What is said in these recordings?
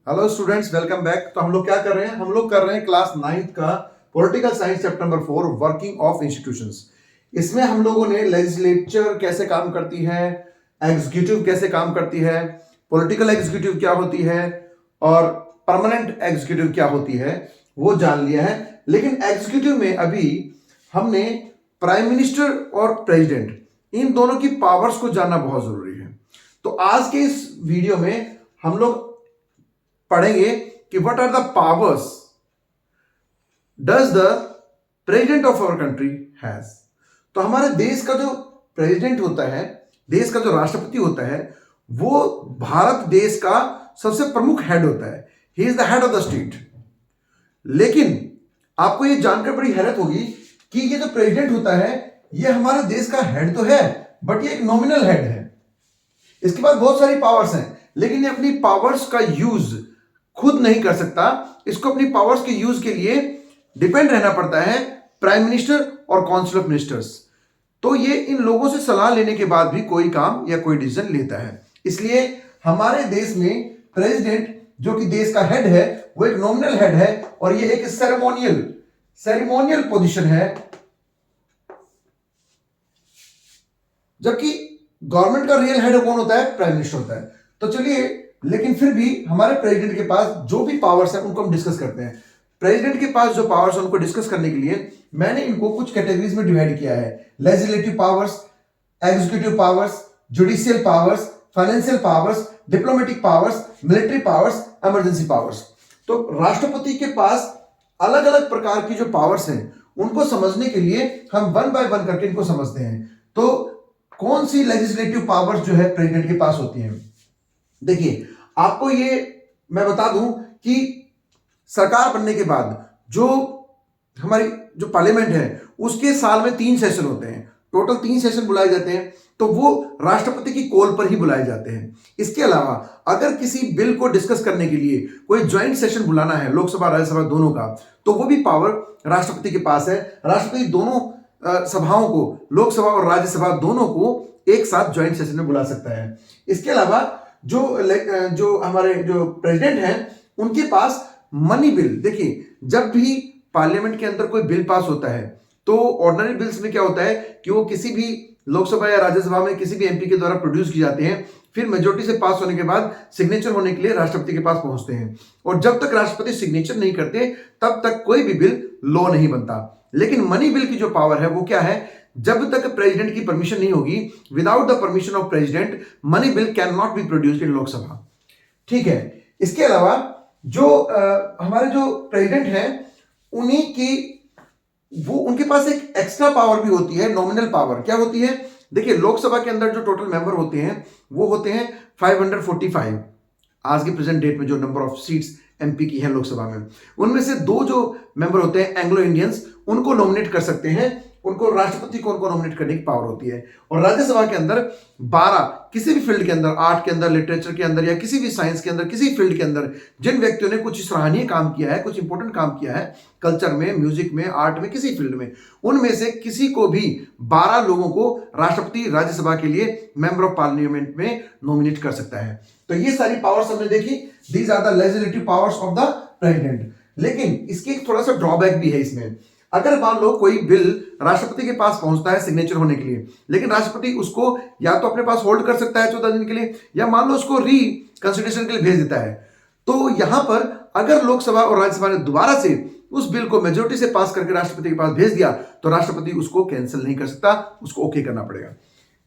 Hello students, welcome back. तो हम लोग क्या कर रहे हैं? हम लोग कर रहे हैं क्लास 9th का political science chapter number 4 working of institutions. इसमें हम लोगों ने लेजिस्लेचर कैसे काम करती है, एग्जीक्यूटिव कैसे काम करती है, पॉलिटिकल एग्जीक्यूटिव क्या होती है और परमानेंट एग्जीक्यूटिव क्या होती है वो जान लिया है। लेकिन एग्जीक्यूटिव में अभी हमने प्राइम मिनिस्टर और प्रेसिडेंट इन दोनों की पावर्स को जानना बहुत जरूरी है। तो आज के इस वीडियो में हम लोग पढ़ेंगे कि what are the powers does the president of our country has. तो हमारे देश का जो प्रेसिडेंट होता है, देश का जो राष्ट्रपति होता है, वो भारत देश का सबसे प्रमुख हेड होता है। He is the head of the state. लेकिन आपको ये जानकर बड़ी हैरत होगी कि ये जो प्रेसिडेंट होता है ये हमारे देश का हेड तो है, बट ये एक नॉमिनल हेड है। इसके पास बहुत सारी पावर्स हैं, लेकिन ये अपनी पावर्स का यूज खुद नहीं कर सकता। इसको अपनी पावर्स के यूज के लिए डिपेंड रहना पड़ता है प्राइम मिनिस्टर और काउंसिल ऑफ मिनिस्टर्स। तो ये इन लोगों से सलाह लेने के बाद भी कोई काम या कोई डिसीजन लेता है। इसलिए हमारे देश में प्रेसिडेंट जो कि देश का हेड है वो एक नॉमिनल हेड है और ये एक सेरेमोनियल पोजीशन है, जबकि गवर्नमेंट का रियल हेड कौन होता है? प्राइम मिनिस्टर होता है। तो चलिए, लेकिन फिर भी हमारे प्रेसिडेंट के पास जो भी पावर्स हैं उनको हम डिस्कस करते हैं। प्रेसिडेंट के पास जो पावर्स हैं उनको डिस्कस करने के लिए मैंने इनको कुछ कैटेगरीज में डिवाइड किया है। Legislative powers, executive powers, judicial powers, financial powers, diplomatic powers, military powers, emergency powers. तो राष्ट्रपति के पास अलग अलग प्रकार की जो पावर्स हैं उनको समझने के लिए हम वन बाय वन करके इनको समझते हैं। तो कौन सी लेजिस्लेटिव पावर्स जो है प्रेसिडेंट के पास होती हैं? देखिए, आपको ये मैं बता दूं कि सरकार बनने के बाद जो हमारी जो पार्लियामेंट है उसके साल में 3 सेशन होते हैं। टोटल 3 सेशन बुलाए जाते हैं, तो वो राष्ट्रपति की कॉल पर ही बुलाए जाते हैं। इसके अलावा अगर किसी बिल को डिस्कस करने के लिए कोई ज्वाइंट सेशन बुलाना है, लोकसभा राज्यसभा दोनों का, तो वो भी पावर राष्ट्रपति के पास है। राष्ट्रपति दोनों सभाओं को, लोकसभा और राज्यसभा दोनों को एक साथ ज्वाइंट सेशन में बुला सकता है। इसके अलावा जो हमारे जो प्रेसिडेंट हैं उनके पास मनी बिल, देखिए जब भी पार्लियामेंट के अंदर कोई बिल पास होता है तो ऑर्डिनरी बिल्स में क्या होता है कि वो किसी भी लोकसभा या राज्यसभा में किसी भी एमपी के द्वारा प्रोड्यूस किए जाते हैं, फिर मेजोरिटी से पास होने के बाद सिग्नेचर होने के लिए राष्ट्रपति के पास पहुंचते हैं, और जब तक राष्ट्रपति सिग्नेचर नहीं करते तब तक कोई भी बिल लॉ नहीं बनता। लेकिन मनी बिल की जो पावर है वो क्या है? जब तक प्रेसिडेंट की परमिशन नहीं होगी, without the permission of president money bill can not be produced in Lok Sabha. ठीक है। इसके अलावा जो हमारे जो प्रेसिडेंट हैं उन्हीं की वो उनके पास एक एक्स्ट्रा पावर भी होती है, नॉमिनल पावर। क्या होती है? देखिए, लोकसभा के अंदर जो टोटल मेंबर होते हैं वो होते हैं 545 आज के प्रेजेंट डेट में, जो नंबर ऑफ सीट्स एमपी की है लोकसभा में। उनमें से 2 जो मेंबर होते हैं एंग्लो इंडियंस, उनको नॉमिनेट कर सकते हैं, उनको राष्ट्रपति को उनको नॉमिनेट करने की पावर होती है। और राज्यसभा के अंदर 12 किसी भी फील्ड के अंदर, आर्ट के अंदर, लिटरेचर के अंदर या किसी भी साइंस के अंदर, किसी फील्ड के अंदर जिन व्यक्तियों ने कुछ सराहनीय काम किया है, कुछ इंपॉर्टेंट काम किया है कल्चर में, म्यूजिक में, आर्ट में, किसी फील्ड में, उनमें से किसी को भी 12 लोगों को राष्ट्रपति राज्यसभा के लिए मेंबर ऑफ पार्लियामेंट में नॉमिनेट कर सकता है। तो ये सारी पावर्स हमने देखी, these are the legislative powers of the president. लेकिन इसकी एक थोड़ा सा ड्रॉबैक भी है इसमें। अगर मान लो कोई बिल राष्ट्रपति के पास पहुंचता है सिग्नेचर होने के लिए, लेकिन राष्ट्रपति उसको या तो अपने पास होल्ड कर सकता है 14 दिन के लिए, या मान लो उसको कंसिडरेशन के लिए भेज देता है। तो यहां पर अगर लोकसभा और राज्यसभा ने दोबारा से उस बिल को मेजोरिटी से पास करके राष्ट्रपति के पास भेज दिया तो राष्ट्रपति उसको कैंसिल नहीं कर सकता, उसको ओके करना पड़ेगा।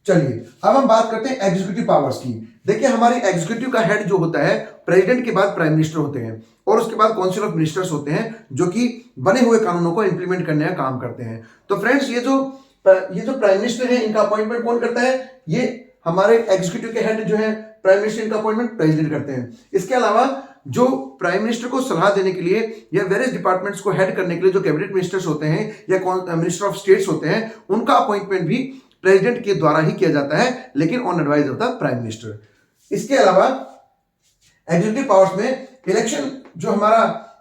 चलिए, अब हम बात करते हैं एग्जीक्यूटिव पावर्स की। देखिए, हमारे एग्जीक्यूटिव का हेड जो होता है प्रेसिडेंट के बाद प्राइम मिनिस्टर होते हैं, और उसके बाद काउंसिल ऑफ मिनिस्टर्स होते हैं जो कि बने हुए कानूनों को इंप्लीमेंट करने का काम करते हैं। तो फ्रेंड्स, ये जो प्राइम मिनिस्टर है इनका अपॉइंटमेंट कौन करता है? ये हमारे एग्जीक्यूटिव के हेड जो है प्राइम मिनिस्टर, इनका अपॉइंटमेंट प्रेसिडेंट करते हैं। इसके अलावा जो प्राइम मिनिस्टर को सलाह देने के लिए या वेरियस डिपार्टमेंट्स को हेड करने के लिए जो कैबिनेट मिनिस्टर्स होते हैं या मिनिस्टर ऑफ स्टेट्स होते हैं, उनका अपॉइंटमेंट भी प्रेसिडेंट के द्वारा ही किया जाता है, लेकिन on advice of the prime minister. इसके अलावा एग्जीक्यूटिव पावर्स में इलेक्शन जो हमारा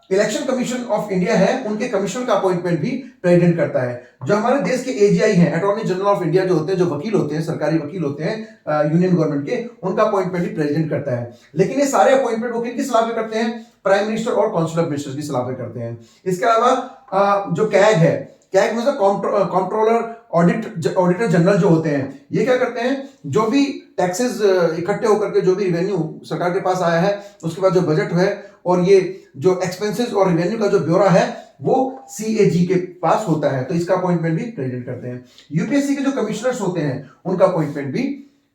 इलेक्शन कमीशन ऑफ इंडिया है, उनके कमिश्नर का अपॉइंटमेंट भी प्रेसिडेंट करता है। जो हमारे देश के एजीआई हैं, अटॉर्नी जनरल ऑफ इंडिया जो होते हैं, जो वकील होते हैं, सरकारी वकील होते हैं यूनियन गवर्नमेंट के, उनका अपॉइंटमेंट भी प्रेसिडेंट करता है। लेकिन ये सारे अपॉइंटमेंट वो किनकी सलाह पे करते हैं? प्राइम मिनिस्टर और काउंसिल ऑफ मिनिस्टर्स की सलाह पे करते हैं। इसके अलावा जो कैग है, कैग मतलब कंट्रोलर ऑडिटर जनरल जो होते हैं, ये क्या करते हैं? जो भी टैक्सेस इकट्ठे होकर के जो भी रेवेन्यू सरकार के पास आया है, उसके बाद जो बजट है और ये जो एक्सपेंसेस और रेवेन्यू का जो ब्यौरा है वो सीएजी के पास होता है, तो इसका अपॉइंटमेंट भी प्रेसिडेंट करते हैं। यूपीएससी के जो कमिश्नर्स होते हैं उनका अपॉइंटमेंट भी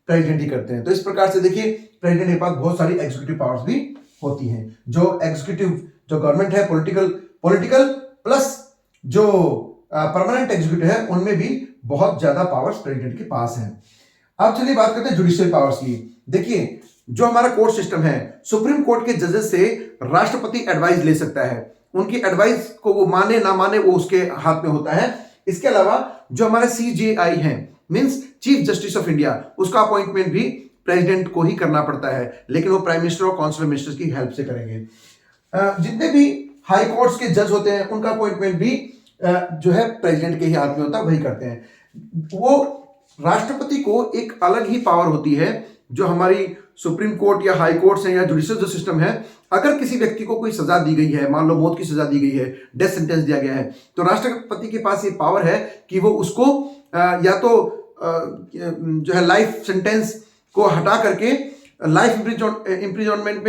प्रेसिडेंट ही करते हैं। तो इस प्रकार से देखिए प्रेसिडेंट के पास बहुत सारी एग्जीक्यूटिव पावर्स भी होती हैं। जो एग्जीक्यूटिव जो गवर्नमेंट है, पॉलिटिकल प्लस जो परमानेंट एग्जीक्यूटिव है, उनमें भी बहुत ज्यादा पावर्स प्रेसिडेंट के पास हैं। अब चलिए बात करते हैं जुडिशियल पावर्स की। देखिए जो हमारा कोर्ट सिस्टम है, सुप्रीम कोर्ट के जजेस से राष्ट्रपति एडवाइस ले सकता है। उनकी एडवाइस को वो माने ना माने वो उसके हाथ में होता है। इसके अलावा जो हमारे सीजेआई हैं, means chief justice of India, उसका अपॉइंटमेंट भी प्रेसिडेंट को ही करना पड़ता है, लेकिन वो प्राइम मिनिस्टर और काउंसिल ऑफ मिनिस्टर्स की हेल्प से करेंगे। जितने भी हाई कोर्ट्स के जज होते हैं उनका अपॉइंटमेंट भी जो है प्रेसिडेंट के ही हाथ में होता है, वही करते हैं। वो राष्ट्रपति को एक अलग ही पावर होती है। जो हमारी सुप्रीम कोर्ट या हाई कोर्ट्स हैं या जुडिशियल जो सिस्टम है, अगर किसी व्यक्ति को कोई सजा दी गई है, मान लो मौत की सजा दी गई है, डेथ सेंटेंस दिया गया है, तो राष्ट्रपति के पास ये पावर है कि वो उसको या तो जो है लाइफ सेंटेंस को हटा करके लाइफ इम्प्रिजनमेंट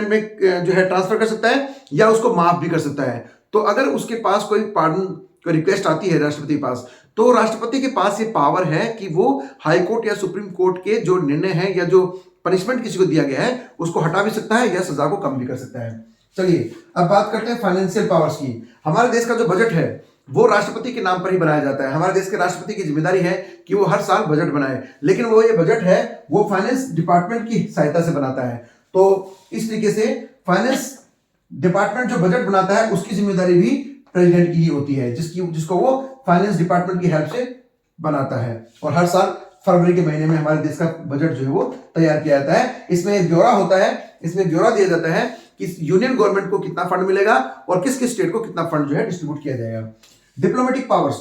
में जो है ट्रांसफर कर सकता है, या उसको माफ भी कर सकता है। तो अगर उसके पास कोई पार्डन को रिक्वेस्ट आती है राष्ट्रपति के पास, तो राष्ट्रपति के पास ये पावर है कि वो हाई कोर्ट या सुप्रीम कोर्ट के जो निर्णय है या जो पनिशमेंट किसी को दिया गया है उसको हटा भी सकता है या सजा को कम भी कर सकता है। चलिए अब बात करते हैं फाइनेंशियल पावर्स की। हमारे देश का जो बजट है वो राष्ट्रपति के नाम पर ही बनाया जाता है। हमारे देश के राष्ट्रपति की जिम्मेदारी है कि वो हर साल बजट बनाए, लेकिन वो ये बजट है वो फाइनेंस डिपार्टमेंट की सहायता से बनाता है। तो इस तरीके से फाइनेंस डिपार्टमेंट जो बजट बनाता है उसकी जिम्मेदारी भी प्रेसिडेंट की ही होती है, जिसको वो फाइनेंस डिपार्टमेंट की हेल्प से बनाता है। और हर साल फरवरी के महीने में हमारे देश का बजट जो है वो तैयार किया जाता है। इसमें ब्यौरा होता है, इसमें ब्यौरा दिया जाता है कि यूनियन गवर्नमेंट को कितना फंड मिलेगा और किस किस स्टेट को कितना फंड जो है डिस्ट्रीब्यूट किया जाएगा। डिप्लोमेटिक पावर्स,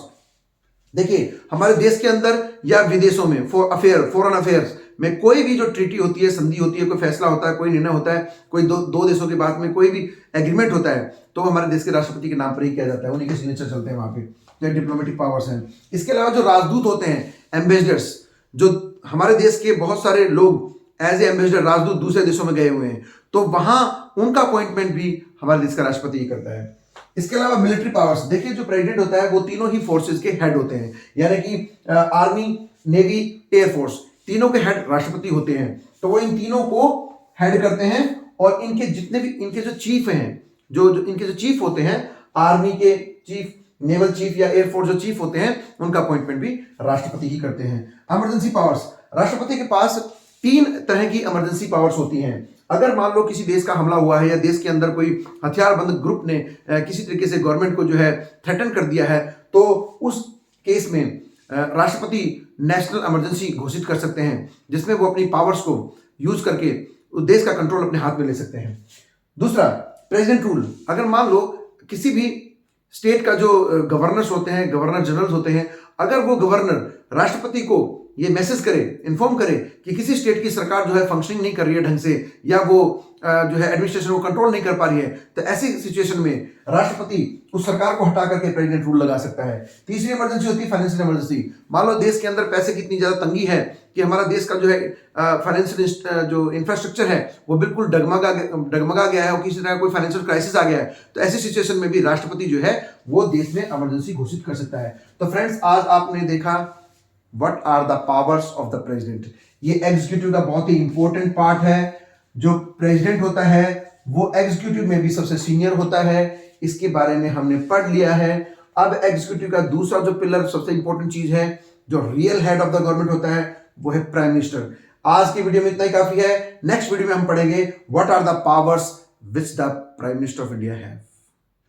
देखिए हमारे देश के अंदर या विदेशों में फॉरेन अफेयर्स में कोई भी जो ट्रीटी होती है, संधि होती है, कोई फैसला होता है, कोई निर्णय होता है, कोई दो देशों के बाद में कोई भी एग्रीमेंट होता है, तो हमारे देश के राष्ट्रपति के नाम पर ही किया जाता है, उन्हीं के सिग्नेचर चलते हैं वहां पे। जो डिप्लोमेटिक पावर्स हैं। इसके अलावा जो राजदूत होते हैं, एम्बेसडर्स, जो हमारे देश के बहुत सारे लोग एज ए एम्बेसडर राजदूत दूसरे देशों में गए हुए हैं, तो वहां उनका अपॉइंटमेंट भी हमारे देश का राष्ट्रपति ही करता है। इसके अलावा मिलिट्री पावर्स, देखिए जो प्रेसिडेंट होता है वो तीनों ही फोर्सेस के हेड होते हैं, यानी कि आर्मी, नेवी, एयरफोर्स, तीनों के हेड राष्ट्रपति होते हैं। तो वो इन तीनों को हेड करते हैं और इनके जितने भी इनके जो चीफ हैं, जो इनके जो चीफ होते हैं, आर्मी के चीफ, नेवल चीफ या एयरफोर्स जो चीफ होते हैं, उनका अपॉइंटमेंट भी राष्ट्रपति ही करते हैं। इमरजेंसी पावर्स, राष्ट्रपति के पास 3 तरह की इमरजेंसी पावर्स होती हैं। अगर मान लो किसी देश का हमला हुआ है या देश के अंदर कोई हथियारबंद ग्रुप ने किसी तरीके से गवर्नमेंट को जो है थ्रेटन कर दिया है, तो उस केस में राष्ट्रपति नेशनल इमरजेंसी घोषित कर सकते हैं, जिसमें वो अपनी पावर्स को यूज करके उस देश का कंट्रोल अपने हाथ में ले सकते हैं। दूसरा, प्रेसिडेंट रूल, अगर मान लो किसी भी स्टेट का जो गवर्नर्स होते हैं, गवर्नर जनरल होते हैं, अगर वो गवर्नर राष्ट्रपति को ये मैसेज करे, इन्फॉर्म करे कि किसी स्टेट की सरकार जो है फंक्शनिंग नहीं कर रही है ढंग से, या वो जो है एडमिनिस्ट्रेशन को कंट्रोल नहीं कर पा रही है, तो ऐसी सिचुएशन में राष्ट्रपति उस सरकार को हटा करके प्रेसिडेंट रूल लगा सकता है। तीसरी इमरजेंसी होती है फाइनेंशियल इमरजेंसी। मान लो देश के अंदर पैसे की इतनी ज्यादा तंगी है कि हमारा देश का जो है फाइनेंशियल जो इंफ्रास्ट्रक्चर है वो बिल्कुल डगमगा गया है और किसी तरह कोई फाइनेंशियल क्राइसिस आ गया है, तो ऐसी सिचुएशन में भी राष्ट्रपति जो है वो देश में इमरजेंसी घोषित कर सकता है। तो फ्रेंड्स, आज आपने देखा what are the powers of the president. ये एग्जीक्यूटिव का बहुत ही इंपॉर्टेंट पार्ट है। जो प्रेसिडेंट होता है वो एग्जीक्यूटिव में भी सबसे सीनियर होता है, इसके बारे में हमने पढ़ लिया है। अब एग्जीक्यूटिव का दूसरा जो पिलर, सबसे इंपॉर्टेंट चीज है, जो real head of the government होता है, वो है प्राइम मिनिस्टर। आज की वीडियो में इतना ही काफी है। नेक्स्ट वीडियो में हम पढ़ेंगे what are the powers which the prime minister of India है।